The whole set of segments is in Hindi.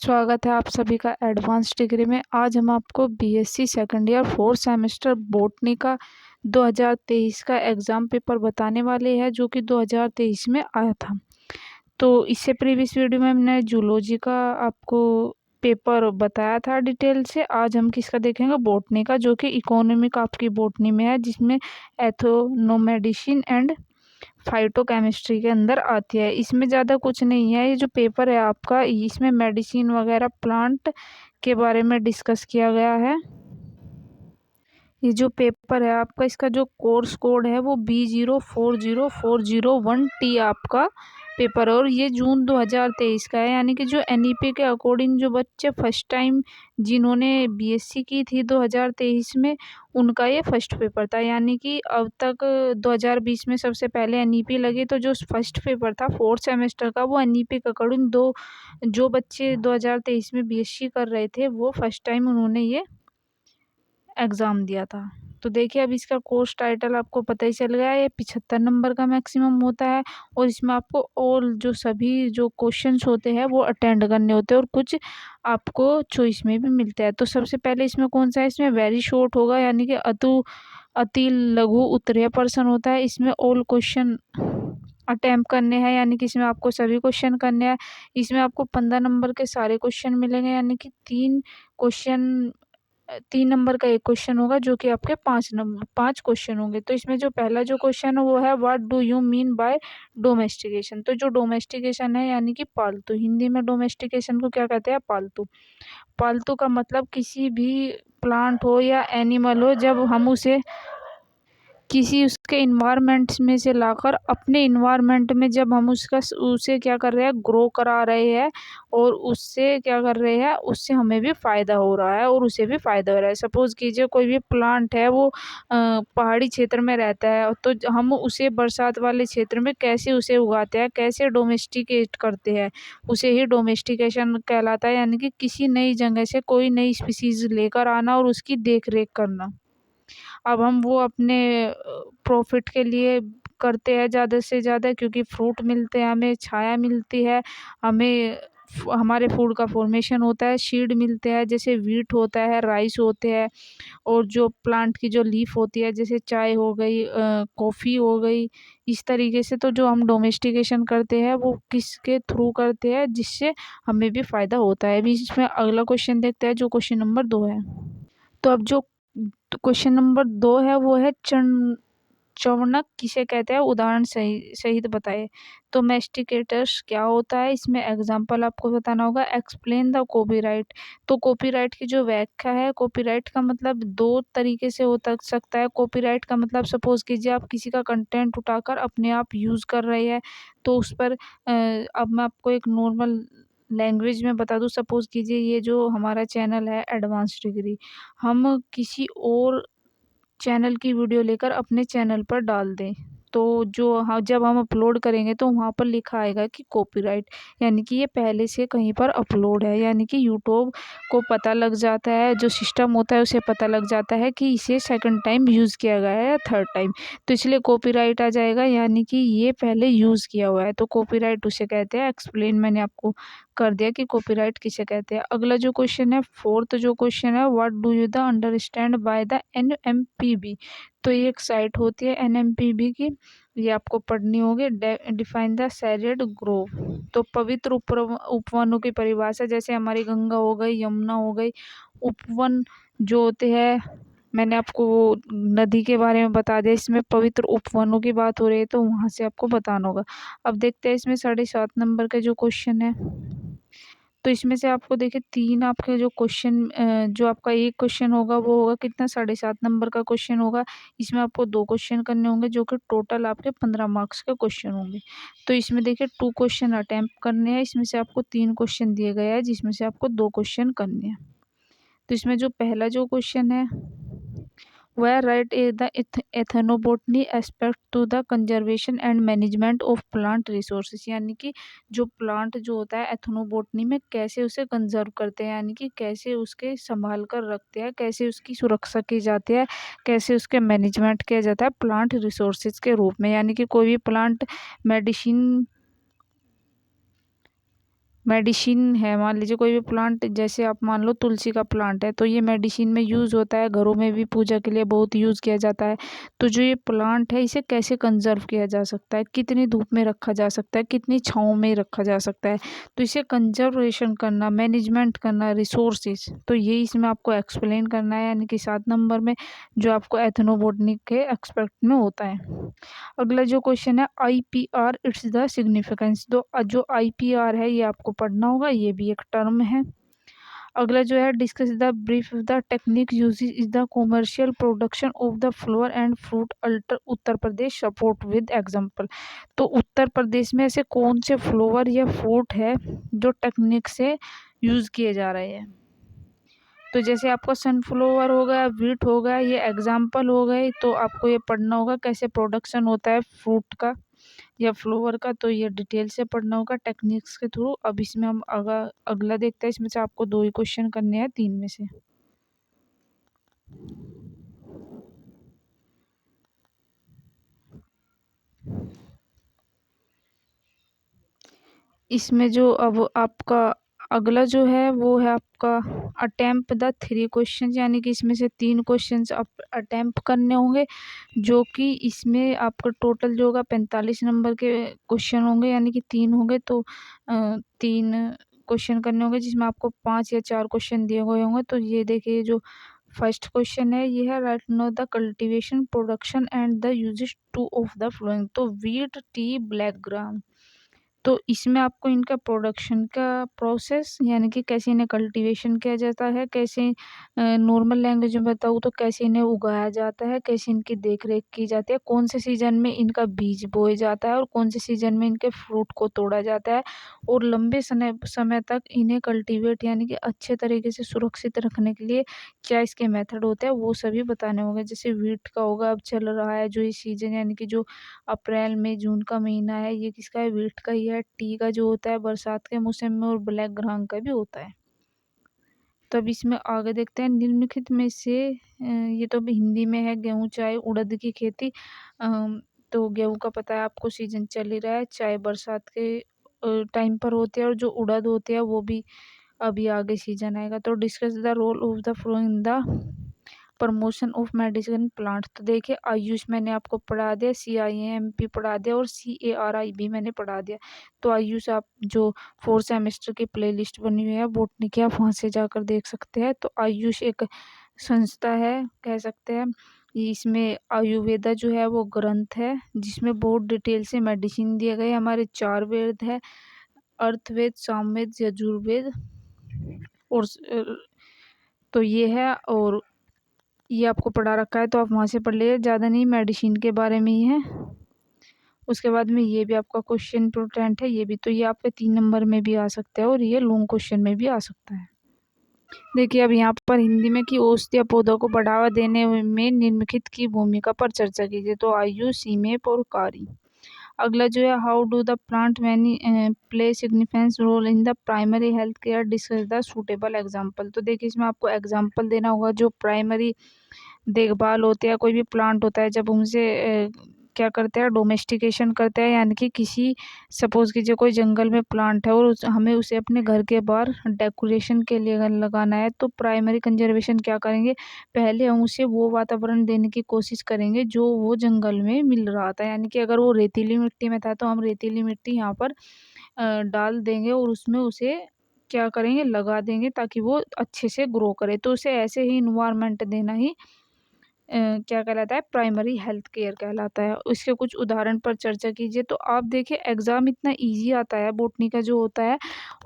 स्वागत है आप सभी का एडवांस डिग्री में। आज हम आपको BSc second year fourth semester botany का 2023 का एग्ज़ाम पेपर बताने वाले हैं, जो कि 2023 में आया था। तो इससे प्रीवियस वीडियो में हमने जूलॉजी का आपको पेपर बताया था डिटेल से। आज हम किसका देखेंगे, बॉटनी का, जो कि इकोनॉमिक आपकी बॉटनी में है, जिसमें एथोनोमेडिसिन एंड फाइटोकेमिस्ट्री के अंदर आती है। इसमें ज़्यादा कुछ नहीं है। ये जो पेपर है आपका, इसमें मेडिसिन वगैरह प्लांट के बारे में डिस्कस किया गया है। ये जो पेपर है आपका, इसका जो कोर्स कोड है वो B040401T आपका पेपर है, और ये जून 2023 का है। यानी कि जो एनईपी के अकॉर्डिंग जो बच्चे फर्स्ट टाइम जिन्होंने बीएससी की थी 2023 में, उनका ये फर्स्ट पेपर था। यानी कि अब तक 2020 में सबसे पहले एनईपी लगी, तो जो फर्स्ट पेपर था फोर्थ सेमेस्टर का, वो एनईपी के अकॉर्डिंग जो बच्चे 2023 में बीएससी कर रहे थे, वो फर्स्ट टाइम उन्होंने ये एग्ज़ाम दिया था। तो देखिए, अब इसका कोर्स टाइटल आपको पता ही चल गया है। ये 75 नंबर का मैक्सिमम होता है, और इसमें आपको ऑल जो सभी जो क्वेश्चंस होते हैं वो अटेंड करने होते हैं, और कुछ आपको चॉइस में भी मिलता है। तो सबसे पहले इसमें कौन सा है, इसमें वेरी शॉर्ट होगा, यानी कि अति लघु उत्तरीय प्रश्न होता है। इसमें ऑल क्वेश्चन अटेम्प्ट करने हैं, यानी कि इसमें आपको सभी क्वेश्चन करने हैं। इसमें आपको 15 नंबर के सारे क्वेश्चन मिलेंगे, यानी कि 3 नंबर का एक क्वेश्चन होगा, जो कि आपके 5 क्वेश्चन होंगे। तो इसमें जो पहला जो क्वेश्चन है वो है, what do you mean by domestication. तो जो डोमेस्टिकेशन है, यानी कि पालतू, हिंदी में डोमेस्टिकेशन को क्या कहते हैं, पालतू। पालतू का मतलब किसी भी प्लांट हो या एनिमल हो, जब हम उसे किसी उसके इन्वायरमेंट में से लाकर अपने इन्वायरमेंट में जब हम उसे क्या कर रहे हैं, ग्रो करा रहे हैं, और उससे क्या कर रहे हैं, उससे हमें भी फ़ायदा हो रहा है और उसे भी फ़ायदा हो रहा है। सपोज़ कीजिए कोई भी प्लांट है, वो पहाड़ी क्षेत्र में रहता है, तो हम उसे बरसात वाले क्षेत्र में कैसे उसे उगाते हैं, कैसे डोमेस्टिकेट करते हैं, उसे ही डोमेस्टिकेशन कहलाता है। यानी कि किसी नई जगह से कोई नई स्पीसीज़ लेकर आना और उसकी देख रेख करना। अब हम वो अपने प्रॉफिट के लिए करते हैं ज़्यादा से ज़्यादा, क्योंकि फ्रूट मिलते हैं, हमें छाया मिलती है, हमें हमारे फूड का फॉर्मेशन होता है, सीड मिलते हैं, जैसे व्हीट होता है, राइस होते हैं, और जो प्लांट की जो लीफ होती है, जैसे चाय हो गई, कॉफ़ी हो गई। इस तरीके से तो जो हम डोमेस्टिकेशन करते हैं वो किसके थ्रू करते हैं, जिससे हमें भी फ़ायदा होता है। अभी इसमें अगला क्वेश्चन देखते हैं, जो क्वेश्चन नंबर 2 है। तो अब जो क्वेश्चन नंबर 2 है वो है, चवणक किसे कहते हैं, उदाहरण सहित बताइए। तो मेस्टिकेटर्स क्या होता है, इसमें एग्जाम्पल आपको बताना होगा। Explain the copyright. तो कॉपीराइट की जो व्याख्या है, कॉपीराइट का मतलब 2 तरीके से हो सकता है। कॉपीराइट का मतलब, सपोज कीजिए आप किसी का कंटेंट उठाकर अपने आप यूज़ कर रहे हैं, तो उस पर अब मैं आपको एक नॉर्मल लैंग्वेज में बता दूँ। सपोज़ कीजिए ये जो हमारा चैनल है एडवांस डिग्री, हम किसी और चैनल की वीडियो लेकर अपने चैनल पर डाल दें, तो जो हाँ, जब हम अपलोड करेंगे तो वहाँ पर लिखा आएगा कि कॉपीराइट, यानी कि ये पहले से कहीं पर अपलोड है। यानी कि यूट्यूब को पता लग जाता है, जो सिस्टम होता है उसे पता लग जाता है कि इसे सेकंड टाइम यूज़ किया गया है या थर्ड टाइम, तो इसलिए कॉपीराइट आ जाएगा, यानी कि ये पहले यूज़ किया हुआ है, तो कॉपीराइट उसे कहते हैं। एक्सप्लेन मैंने आपको कर दिया कि कॉपीराइट किसे कहते हैं। अगला जो क्वेश्चन है, फोर्थ जो क्वेश्चन है, what do you the understand by the NMPB. तो ये एक साइट होती है एनएमपीबी की, ये आपको पढ़नी होगी। Define the salaried Grove. तो पवित्र उपवनों की परिभाषा, जैसे हमारी गंगा हो गई, यमुना हो गई, उपवन जो होते हैं, मैंने आपको वो नदी के बारे में बता दिया। इसमें पवित्र उपवनों की बात हो रही है, तो वहाँ से आपको बताना होगा। अब देखते हैं इसमें 7.5 नंबर का जो क्वेश्चन है। तो इसमें से आपको देखिए 3 आपके जो क्वेश्चन, जो आपका एक क्वेश्चन होगा वो होगा कितना, 7.5 नंबर का क्वेश्चन होगा। इसमें आपको 2 क्वेश्चन करने होंगे, जो कि टोटल आपके 15 मार्क्स के क्वेश्चन होंगे। तो इसमें देखिए 2 क्वेश्चन अटेम्प्ट करने हैं, इसमें से आपको 3 क्वेश्चन दिए गए हैं, जिसमें से आपको 2 क्वेश्चन करने हैं। तो इसमें जो पहला जो क्वेश्चन है, where right is the ethnobotany aspect to the conservation and management of plant resources। यानी कि जो प्लांट जो होता है एथनोबोटनी में कैसे उसे कंजर्व करते हैं, यानी कि कैसे उसके संभाल कर रखते हैं, कैसे उसकी सुरक्षा की जाती है, कैसे उसके मैनेजमेंट किया जाता है प्लांट रिसोर्सेज के रूप में। यानी कि कोई भी प्लांट मेडिसिन मेडिसिन है, मान लीजिए कोई भी प्लांट, जैसे आप मान लो तुलसी का प्लांट है, तो ये मेडिसिन में यूज़ होता है, घरों में भी पूजा के लिए बहुत यूज़ किया जाता है। तो जो ये प्लांट है इसे कैसे कंजर्व किया जा सकता है, कितनी धूप में रखा जा सकता है, कितनी छाँव में रखा जा सकता है, तो इसे कंजर्वेशन करना, मैनेजमेंट करना, रिसोर्सेज, तो ये इसमें आपको एक्सप्लेन करना है, यानी कि 7 नंबर में जो आपको एथनोबॉटनी के एक्सपेक्ट में होता है। अगला जो क्वेश्चन है आईपीआर, इट्स द सिग्निफिकेंस। तो जो आईपीआर है ये आपको पढ़ना होगा, ये भी एक टर्म है। अगला जो है discuss the brief the technique use is the commercial production of the flower and fruit alter Uttar Pradesh support with example. तो उत्तर प्रदेश में ऐसे कौन से फ्लावर या फ्रूट है जो टेक्निक से यूज किए जा रहे हैं। तो जैसे आपका सनफ्लावर हो गया, व्हीट हो गया, ये एग्जाम्पल हो गए, तो आपको ये पढ़ना होगा कैसे प्रोडक्शन होता है फ्रूट का या फ्लावर का, तो ये डिटेल से पढ़ना होगा टेक्निक्स के थ्रू। अब इसमें हम अगला देखते हैं, इसमें से आपको 2 ही क्वेश्चन करने हैं 3 में से। इसमें जो अब आपका अगला जो है वो है आपका अटेम्प्ट द 3 क्वेश्चन, यानी कि इसमें से 3 क्वेश्चन आप अटेम्प्ट करने होंगे, जो कि इसमें आपका टोटल जो होगा 45 नंबर के क्वेश्चन होंगे, यानी कि 3 होंगे, तो 3 क्वेश्चन करने होंगे, जिसमें आपको 5 या 4 क्वेश्चन दिए गए होंगे। तो ये देखिए जो फर्स्ट क्वेश्चन है ये है right know the cultivation production and the uses two of the flowing. तो व्हीट, टी, ब्लैक ग्राम, तो इसमें आपको इनका प्रोडक्शन का प्रोसेस, यानी कि कैसे इन्हें कल्टीवेशन किया जाता है, कैसे नॉर्मल लैंग्वेज में बताऊँ तो कैसे इन्हें उगाया जाता है, कैसे इनकी देख रेख की जाती है, कौन से सीजन में इनका बीज बोया जाता है और कौन से सीजन में इनके फ्रूट को तोड़ा जाता है, और लंबे समय तक इन्हें कल्टीवेट यानी कि अच्छे तरीके से सुरक्षित रखने के लिए क्या इसके मेथड होते हैं, वो सभी बताने होंगे। जैसे व्हीट का होगा, अब चल रहा है जो ये सीजन, यानी कि जो अप्रैल मई जून का महीना है, ये किसका है, व्हीट का ही है। टी का जो होता है बरसात के मौसम में, और ब्लैक ग्राम का भी होता है। तो अब इसमें आगे देखते हैं निम्नलिखित में से ये तो अभी हिंदी में है, गेहूँ, चाय, उड़द की खेती। तो गेहूँ का पता है आपको सीजन चल ही रहा है, चाय बरसात के टाइम पर होती है, और जो उड़द होती है वो भी अभी आगे सीजन आएगा। तो discuss the role of the flow in the promotion of medicine plant. तो देखिए आयुष मैंने आपको पढ़ा दिया, CIAMP पढ़ा दिया, और CARI भी मैंने पढ़ा दिया। तो आयुष आप जो 4 सेमेस्टर की प्लेलिस्ट बनी हुई है बोटनी की, आप वहाँ से जाकर देख सकते हैं। तो आयुष एक संस्था है कह सकते हैं, इसमें आयुर्वेदा जो है वो ग्रंथ है, जिसमें बहुत डिटेल से मेडिसिन दिए गए। हमारे 4 वेद है, अर्थवेद, सामवेद, यजुर्वेद, और तो ये है, और ये आपको पढ़ा रखा है, तो आप वहाँ से पढ़ लीजिए, ज़्यादा नहीं, मेडिसिन के बारे में ही है। उसके बाद में ये भी आपका क्वेश्चन इंपॉर्टेंट है, ये भी, तो ये आपके 3 नंबर में भी आ सकता है, और ये लॉन्ग क्वेश्चन में भी आ सकता है। देखिए अब यहाँ पर हिंदी में कि औषधीय पौधों को बढ़ावा देने में निम्नलिखित की भूमिका पर चर्चा कीजिए। तो आयु, सीमेप और कारी। अगला जो है how do the plant many play significance role in the primary health care, discuss the suitable example. तो देखिए इसमें आपको एग्जाम्पल देना होगा, जो प्राइमरी देखभाल होती है, कोई भी प्लांट होता है, जब उनसे क्या करते हैं, डोमेस्टिकेशन करते हैं, यानी कि किसी सपोज कीजिए कोई जंगल में प्लांट है, और हमें उसे अपने घर के बाहर डेकोरेशन के लिए लगाना है, तो प्राइमरी कंजर्वेशन क्या करेंगे, पहले हम उसे वो वातावरण देने की कोशिश करेंगे जो वो जंगल में मिल रहा था, यानी कि अगर वो रेतीली मिट्टी में था तो हम रेतीली मिट्टी यहाँ पर डाल देंगे, और उसमें उसे क्या करेंगे, लगा देंगे, ताकि वो अच्छे से ग्रो करे। तो उसे ऐसे ही इन्वायरमेंट देना ही क्या कहलाता है, प्राइमरी हेल्थ केयर कहलाता है। इसके कुछ उदाहरण पर चर्चा कीजिए। तो आप देखिए एग्ज़ाम इतना इजी आता है बॉटनी का जो होता है,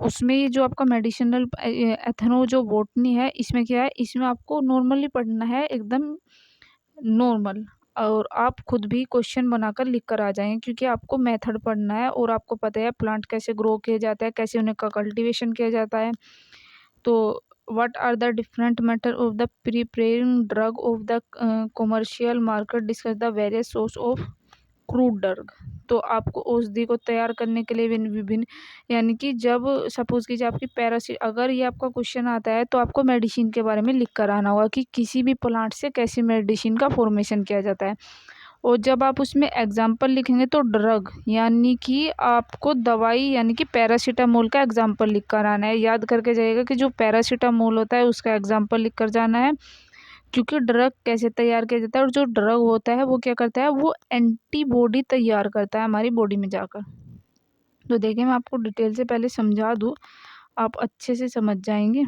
उसमें ये जो आपका मेडिसिनल एथनो जो बॉटनी है, इसमें क्या है, इसमें आपको नॉर्मली पढ़ना है, एकदम नॉर्मल, और आप खुद भी क्वेश्चन बनाकर लिख कर आ जाएंगे, क्योंकि आपको मेथड पढ़ना है, और आपको पता है प्लांट कैसे ग्रो किया जाता है, कैसे उन्हें का कल्टीवेशन किया जाता है। तो what are the different method of the preparing drug of the commercial market, discuss the various source of crude drug. तो आपको औषधि को तैयार करने के लिए विभिन्न, यानी कि जब सपोज कीजिए आपकी पैरासिट, अगर ये आपका क्वेश्चन आता है तो आपको मेडिसिन के बारे में लिख कर आना होगा कि किसी भी प्लांट से कैसी मेडिसिन का फॉर्मेशन किया जाता है। और जब आप उसमें एग्जाम्पल लिखेंगे तो ड्रग यानी कि आपको दवाई यानी कि पैरासीटामोल का एग्जाम्पल लिख कर आना है। याद करके जाइएगा कि जो पैरासीटामोल होता है उसका एग्जाम्पल लिख कर जाना है। क्योंकि ड्रग कैसे तैयार किया जाता है और जो ड्रग होता है वो क्या करता है, वो एंटीबॉडी तैयार करता है हमारी बॉडी में जाकर। तो देखिए मैं आपको डिटेल से पहले समझा दूँ, आप अच्छे से समझ जाएंगे।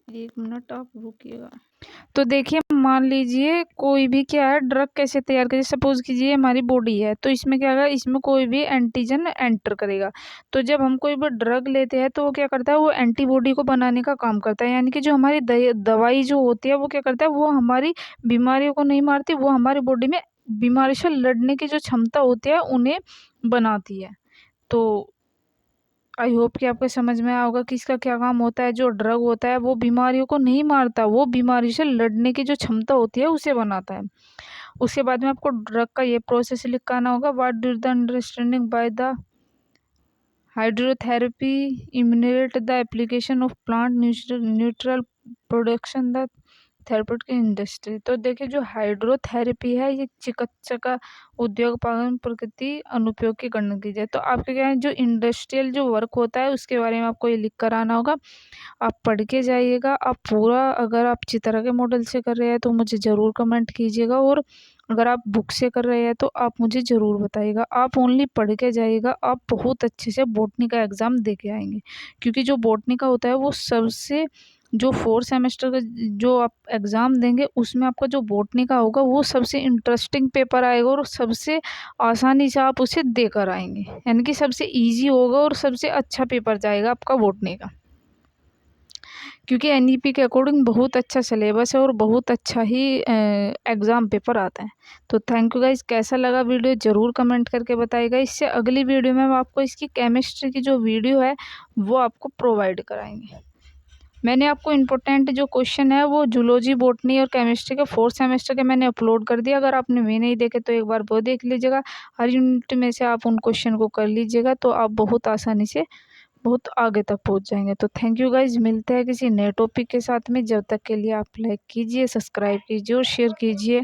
एक मिनट आप रुकिएगा। तो देखिए मान लीजिए कोई भी क्या है, ड्रग कैसे तैयार करें, सपोज कीजिए हमारी बॉडी है तो इसमें क्या होगा, इसमें कोई भी एंटीजन एंटर करेगा। तो जब हम कोई भी ड्रग लेते हैं तो वो क्या करता है, वो एंटीबॉडी को बनाने का काम करता है। यानी कि जो हमारी दवाई जो होती है वो क्या करता है, वो हमारी बीमारियों को नहीं मारती, वो हमारी बॉडी में बीमारी से लड़ने की जो क्षमता होती है उन्हें बनाती है। तो आई होप कि आपको समझ में आया होगा कि इसका क्या काम होता है। जो ड्रग होता है वो बीमारियों को नहीं मारता, वो बीमारी से लड़ने की जो क्षमता होती है उसे बनाता है। उसके बाद में आपको ड्रग का ये प्रोसेस लिखाना होगा। What do the understanding by the hydrotherapy eminent the application of plant neutral production the therapeutic industry. तो देखिए जो हाइड्रोथेरेपी है ये चिकित्सा का उद्योग पालन प्रकृति अनुपयोग की गणना की जाए। तो आपके क्या है, जो इंडस्ट्रियल जो वर्क होता है उसके बारे में आपको ये लिख कर आना होगा। आप पढ़ के जाइएगा। आप पूरा अगर आप चित्रा के मॉडल से कर रहे हैं तो मुझे ज़रूर कमेंट कीजिएगा, और अगर आप बुक से कर रहे हैं तो आप मुझे ज़रूर बताइएगा। आप ओनली पढ़ के जाइएगा, आप बहुत अच्छे से बॉटनी का एग्ज़ाम दे के आएंगे। क्योंकि जो बॉटनी का होता है वो सबसे, जो 4 सेमेस्टर का जो आप एग्ज़ाम देंगे उसमें आपका जो बॉटनी का होगा वो सबसे इंटरेस्टिंग पेपर आएगा और सबसे आसानी से आप उसे देकर आएंगे। यानी कि सबसे इजी होगा और सबसे अच्छा पेपर जाएगा आपका बॉटनी का। क्योंकि एनईपी के अकॉर्डिंग बहुत अच्छा सिलेबस है और बहुत अच्छा ही एग्ज़ाम पेपर आता है। तो थैंक यू गाइस, कैसा लगा वीडियो ज़रूर कमेंट करके बताइएगा। इससे अगली वीडियो में हम आपको इसकी केमिस्ट्री की जो वीडियो है वो आपको प्रोवाइड कराएंगे। मैंने आपको इम्पोर्टेंट जो क्वेश्चन है वो जूलॉजी बॉटनी और केमिस्ट्री के 4 सेमेस्टर के मैंने अपलोड कर दिया। अगर आपने वे नहीं देखे तो एक बार वो देख लीजिएगा। हर यूनिट में से आप उन क्वेश्चन को कर लीजिएगा तो आप बहुत आसानी से बहुत आगे तक पहुंच जाएंगे। तो थैंक यू गाइज, मिलते हैं किसी नए टॉपिक के साथ में। जब तक के लिए आप लाइक कीजिए, सब्सक्राइब कीजिए और शेयर कीजिए।